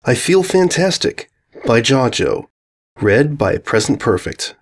I Feel Fantastic by JawJoe. Read by Present Perfect.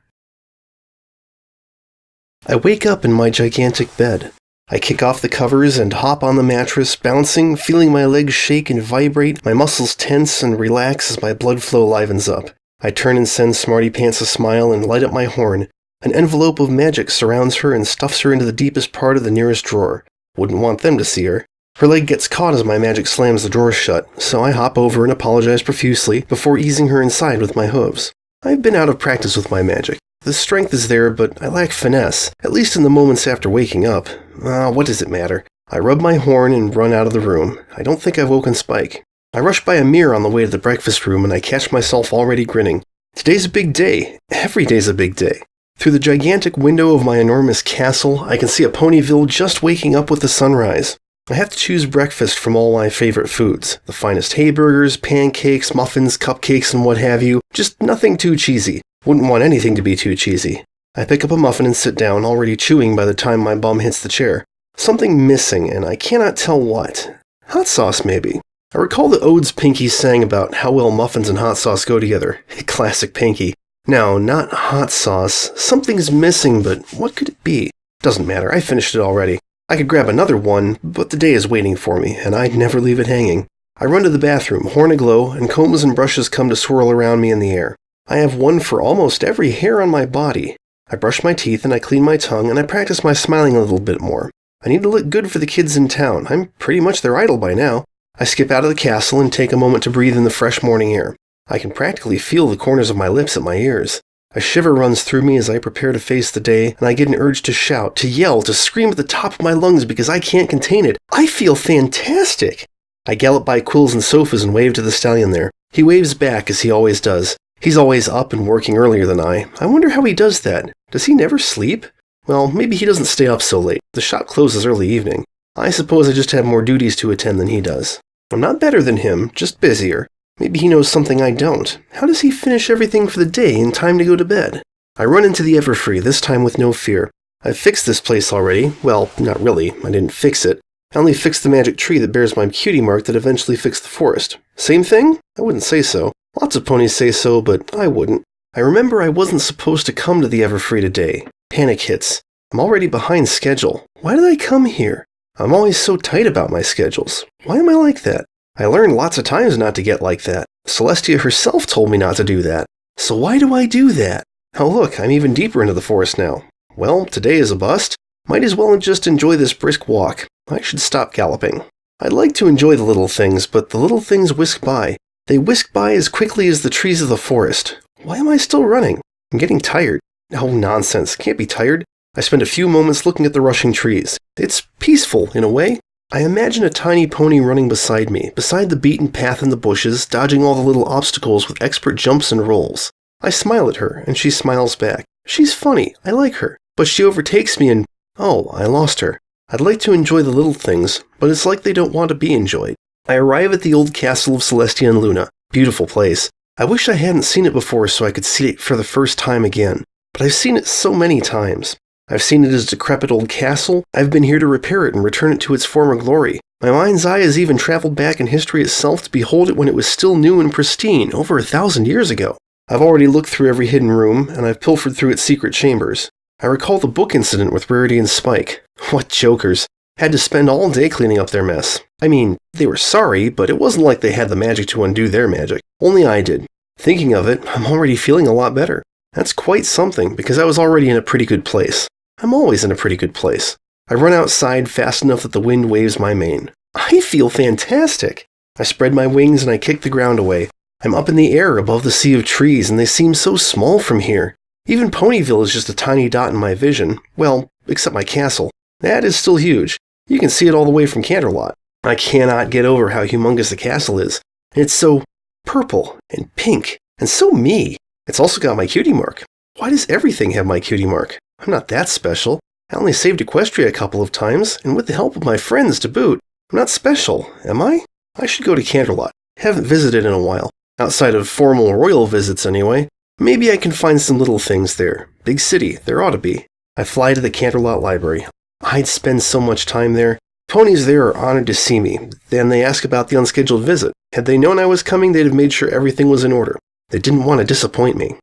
I wake up in my gigantic bed. I kick off the covers and hop on the mattress, bouncing, feeling my legs shake and vibrate, my muscles tense and relax as my blood flow livens up. I turn and send Smarty Pants a smile and light up my horn. An envelope of magic surrounds her and stuffs her into the deepest part of the nearest drawer. Wouldn't want them to see her. Her leg gets caught as my magic slams the drawer shut, so I hop over and apologize profusely before easing her inside with my hooves. I've been out of practice with my magic. The strength is there, but I lack finesse, at least in the moments after waking up. What does it matter? I rub my horn and run out of the room. I don't think I've woken Spike. I rush by a mirror on the way to the breakfast room and I catch myself already grinning. Today's a big day. Every day's a big day. Through the gigantic window of my enormous castle, I can see a Ponyville just waking up with the sunrise. I have to choose breakfast from all my favorite foods. The finest hayburgers, pancakes, muffins, cupcakes, and what have you. Just nothing too cheesy. Wouldn't want anything to be too cheesy. I pick up a muffin and sit down, already chewing by the time my bum hits the chair. Something missing, and I cannot tell what. Hot sauce, maybe. I recall the odes Pinky sang about how well muffins and hot sauce go together. Classic Pinky. Now, not hot sauce. Something's missing, but what could it be? Doesn't matter, I finished it already. I could grab another one, but the day is waiting for me, and I'd never leave it hanging. I run to the bathroom, horn aglow, and combs and brushes come to swirl around me in the air. I have one for almost every hair on my body. I brush my teeth, and I clean my tongue, and I practice my smiling a little bit more. I need to look good for the kids in town. I'm pretty much their idol by now. I skip out of the castle and take a moment to breathe in the fresh morning air. I can practically feel the corners of my lips at my ears. A shiver runs through me as I prepare to face the day, and I get an urge to shout, to yell, to scream at the top of my lungs because I can't contain it. I feel fantastic! I gallop by quills and sofas and wave to the stallion there. He waves back as he always does. He's always up and working earlier than I. I wonder how he does that. Does he never sleep? Well, maybe he doesn't stay up so late. The shop closes early evening. I suppose I just have more duties to attend than he does. I'm not better than him, just busier. Maybe he knows something I don't. How does he finish everything for the day in time to go to bed? I run into the Everfree, this time with no fear. I've fixed this place already. Well, not really. I didn't fix it. I only fixed the magic tree that bears my cutie mark that eventually fixed the forest. Same thing? I wouldn't say so. Lots of ponies say so, but I wouldn't. I remember I wasn't supposed to come to the Everfree today. Panic hits. I'm already behind schedule. Why did I come here? I'm always so tight about my schedules. Why am I like that? I learned lots of times not to get like that. Celestia herself told me not to do that. So why do I do that? Oh look, I'm even deeper into the forest now. Well, today is a bust. Might as well just enjoy this brisk walk. I should stop galloping. I'd like to enjoy the little things, but the little things whisk by. They whisk by as quickly as the trees of the forest. Why am I still running? I'm getting tired. Oh, nonsense. Can't be tired. I spend a few moments looking at the rushing trees. It's peaceful, in a way. I imagine a tiny pony running beside me, beside the beaten path in the bushes, dodging all the little obstacles with expert jumps and rolls. I smile at her, and she smiles back. She's funny. I like her. But she overtakes me and... oh, I lost her. I'd like to enjoy the little things, but it's like they don't want to be enjoyed. I arrive at the old castle of Celestia and Luna. Beautiful place. I wish I hadn't seen it before so I could see it for the first time again. But I've seen it so many times. I've seen it as a decrepit old castle. I've been here to repair it and return it to its former glory. My mind's eye has even traveled back in history itself to behold it when it was still new and pristine, over 1,000 years ago. I've already looked through every hidden room, and I've pilfered through its secret chambers. I recall the book incident with Rarity and Spike. What jokers. Had to spend all day cleaning up their mess. I mean, they were sorry, but it wasn't like they had the magic to undo their magic. Only I did. Thinking of it, I'm already feeling a lot better. That's quite something, because I was already in a pretty good place. I'm always in a pretty good place. I run outside fast enough that the wind waves my mane. I feel fantastic! I spread my wings and I kick the ground away. I'm up in the air above the sea of trees, and they seem so small from here. Even Ponyville is just a tiny dot in my vision. Well, except my castle. That is still huge. You can see it all the way from Canterlot. I cannot get over how humongous the castle is. It's so purple and pink, and so me. It's also got my cutie mark. Why does everything have my cutie mark? I'm not that special. I only saved Equestria a couple of times, and with the help of my friends to boot. I'm not special, am I? I should go to Canterlot. Haven't visited in a while. Outside of formal royal visits, anyway. Maybe I can find some little things there. Big city, there ought to be. I fly to the Canterlot Library. I'd spend so much time there. Ponies there are honored to see me. Then they ask about the unscheduled visit. Had they known I was coming, they'd have made sure everything was in order. They didn't want to disappoint me.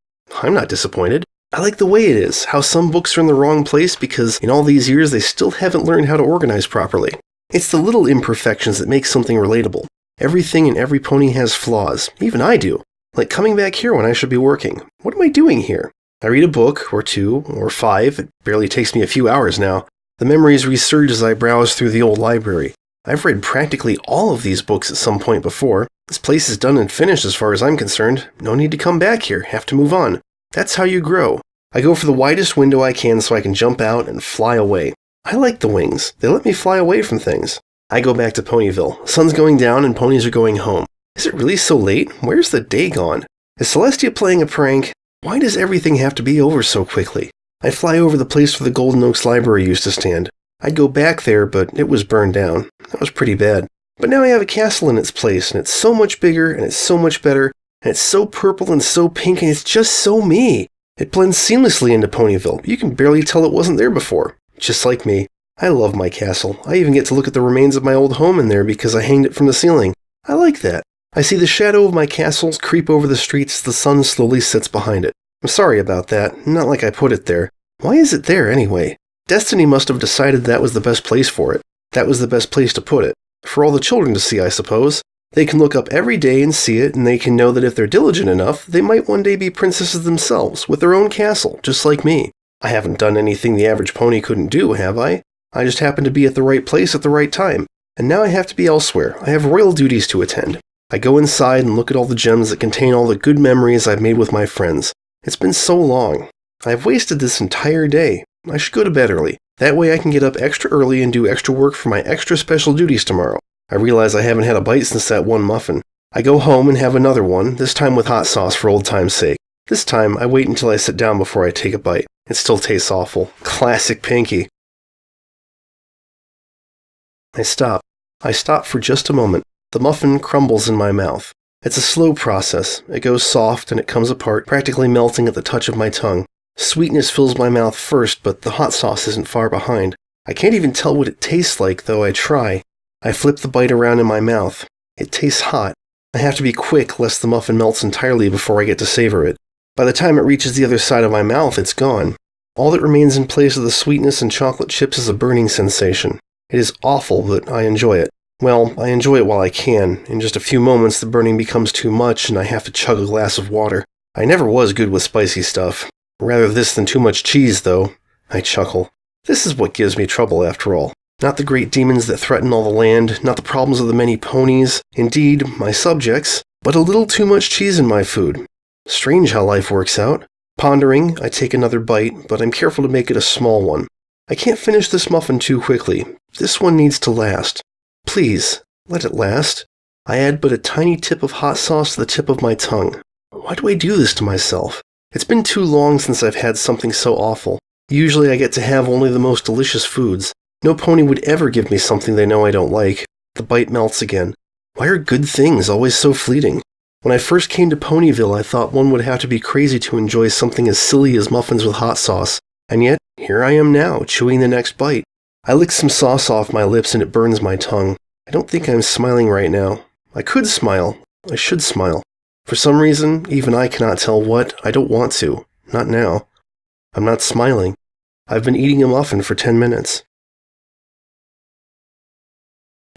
I'm not disappointed. I like the way it is, how some books are in the wrong place because in all these years they still haven't learned how to organize properly. It's the little imperfections that make something relatable. Everything in every pony has flaws. Even I do. Like coming back here when I should be working. What am I doing here? I read a book, or 2, or 5. It barely takes me a few hours now. The memories resurge as I browse through the old library. I've read practically all of these books at some point before. This place is done and finished as far as I'm concerned. No need to come back here. Have to move on. That's how you grow. I go for the widest window I can so I can jump out and fly away. I like the wings. They let me fly away from things. I go back to Ponyville. Sun's going down and ponies are going home. Is it really so late? Where's the day gone? Is Celestia playing a prank? Why does everything have to be over so quickly? I fly over the place where the Golden Oaks Library used to stand. I'd go back there, but it was burned down. That was pretty bad. But now I have a castle in its place, and it's so much bigger, and it's so much better, and it's so purple and so pink, and it's just so me. It blends seamlessly into Ponyville. You can barely tell it wasn't there before. Just like me. I love my castle. I even get to look at the remains of my old home in there because I hanged it from the ceiling. I like that. I see the shadow of my castle creep over the streets as the sun slowly sets behind it. I'm sorry about that. Not like I put it there. Why is it there anyway? Destiny must have decided that was the best place for it. That was the best place to put it. For all the children to see, I suppose. They can look up every day and see it, and they can know that if they're diligent enough, they might one day be princesses themselves, with their own castle, just like me. I haven't done anything the average pony couldn't do, have I? I just happened to be at the right place at the right time, and now I have to be elsewhere. I have royal duties to attend. I go inside and look at all the gems that contain all the good memories I've made with my friends. It's been so long. I've wasted this entire day. I should go to bed early. That way I can get up extra early and do extra work for my extra special duties tomorrow. I realize I haven't had a bite since that one muffin. I go home and have another one, this time with hot sauce for old time's sake. This time, I wait until I sit down before I take a bite. It still tastes awful. Classic Pinky. I stop. I stop for just a moment. The muffin crumbles in my mouth. It's a slow process. It goes soft and it comes apart, practically melting at the touch of my tongue. Sweetness fills my mouth first, but the hot sauce isn't far behind. I can't even tell what it tastes like, though I try. I flip the bite around in my mouth. It tastes hot. I have to be quick lest the muffin melts entirely before I get to savor it. By the time it reaches the other side of my mouth, it's gone. All that remains in place of the sweetness and chocolate chips is a burning sensation. It is awful, but I enjoy it. Well, I enjoy it while I can. In just a few moments, the burning becomes too much and I have to chug a glass of water. I never was good with spicy stuff. Rather this than too much cheese, though. I chuckle. This is what gives me trouble, after all. Not the great demons that threaten all the land, not the problems of the many ponies, indeed, my subjects, but a little too much cheese in my food. Strange how life works out. Pondering, I take another bite, but I'm careful to make it a small one. I can't finish this muffin too quickly. This one needs to last. Please, let it last. I add but a tiny tip of hot sauce to the tip of my tongue. Why do I do this to myself? It's been too long since I've had something so awful. Usually I get to have only the most delicious foods. No pony would ever give me something they know I don't like. The bite melts again. Why are good things always so fleeting? When I first came to Ponyville, I thought one would have to be crazy to enjoy something as silly as muffins with hot sauce. And yet, here I am now, chewing the next bite. I lick some sauce off my lips and it burns my tongue. I don't think I'm smiling right now. I could smile. I should smile. For some reason, even I cannot tell what. I don't want to. Not now. I'm not smiling. I've been eating a muffin for 10 minutes.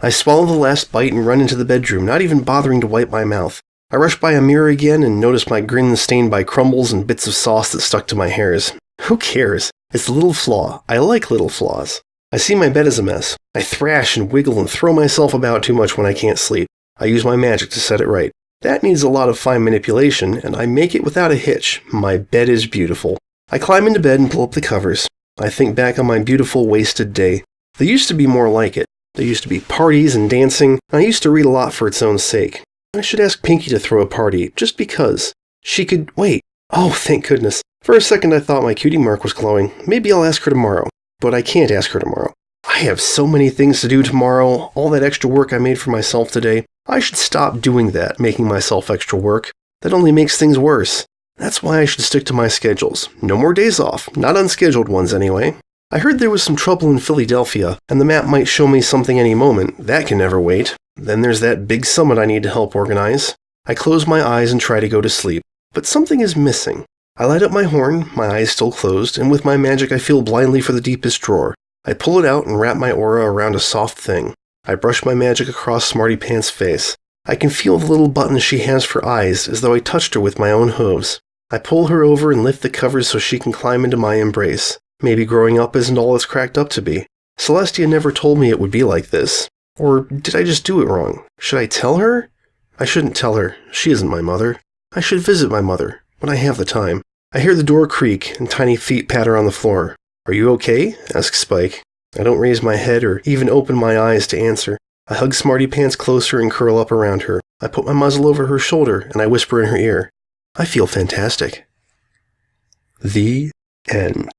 I swallow the last bite and run into the bedroom, not even bothering to wipe my mouth. I rush by a mirror again and notice my grin stained by crumbles and bits of sauce that stuck to my hairs. Who cares? It's a little flaw. I like little flaws. I see my bed as a mess. I thrash and wiggle and throw myself about too much when I can't sleep. I use my magic to set it right. That needs a lot of fine manipulation, and I make it without a hitch. My bed is beautiful. I climb into bed and pull up the covers. I think back on my beautiful, wasted day. There used to be more like it. There used to be parties and dancing. I used to read a lot for its own sake. I should ask Pinky to throw a party, just because. She could wait. Oh, thank goodness. For a second I thought my cutie mark was glowing. Maybe I'll ask her tomorrow. But I can't ask her tomorrow. I have so many things to do tomorrow, all that extra work I made for myself today. I should stop doing that, making myself extra work. That only makes things worse. That's why I should stick to my schedules. No more days off, not unscheduled ones anyway. I heard there was some trouble in Philadelphia, and the map might show me something any moment. That can never wait. Then there's that big summit I need to help organize. I close my eyes and try to go to sleep, but something is missing. I light up my horn, my eyes still closed, and with my magic I feel blindly for the deepest drawer. I pull it out and wrap my aura around a soft thing. I brush my magic across Smarty Pants' face. I can feel the little buttons she has for eyes, as though I touched her with my own hooves. I pull her over and lift the covers so she can climb into my embrace. Maybe growing up isn't all it's cracked up to be. Celestia never told me it would be like this. Or did I just do it wrong? Should I tell her? I shouldn't tell her. She isn't my mother. I should visit my mother, when I have the time. I hear the door creak and tiny feet patter on the floor. "Are you okay?" asks Spike. I don't raise my head or even open my eyes to answer. I hug Smarty Pants closer and curl up around her. I put my muzzle over her shoulder and I whisper in her ear, "I feel fantastic." The end.